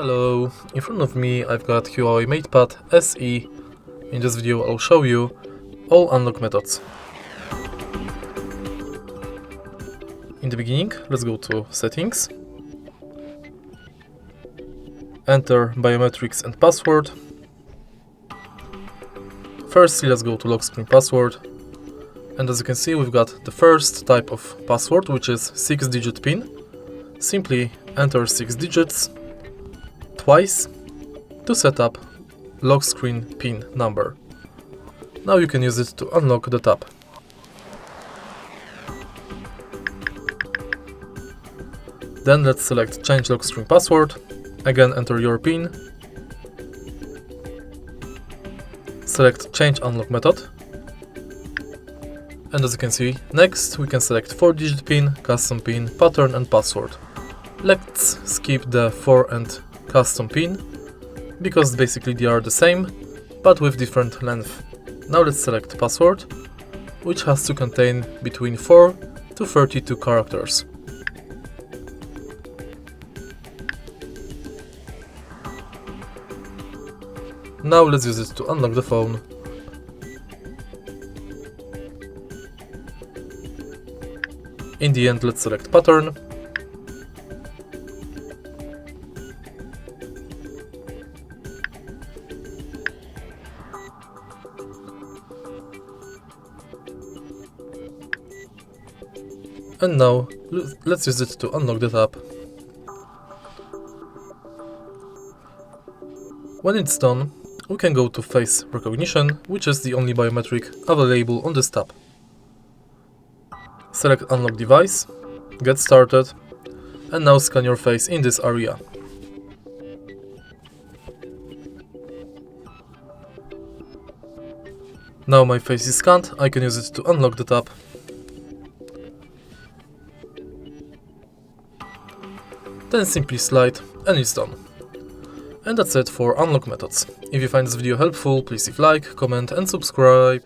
Hello, in front of me I've got Huawei MatePad SE. In this video I'll show you all unlock methods. In the beginning, let's go to Settings, enter Biometrics and Password. Firstly, let's go to Lock Screen Password, and as you can see we've got the first type of password, which is 6-digit PIN. Simply enter 6 digits twice to set up lock screen PIN number. Now you can use it to unlock the tab. Then let's select change lock screen password. Again enter your PIN. Select change unlock method. And as you can see, next we can select 4-digit PIN, custom PIN, pattern and password. Let's skip the 4 and custom PIN, because basically they are the same, but with different length. Now let's select password, which has to contain between 4 to 32 characters. Now let's use it to unlock the phone. In the end, let's select pattern. And now, let's use it to unlock the tab. When it's done, we can go to face recognition, which is the only biometric available on this tab. Select unlock device, get started, and now scan your face in this area. Now my face is scanned, I can use it to unlock the tab. Then simply slide and it's done. And that's it for unlock methods. If you find this video helpful, please leave a like, comment and subscribe.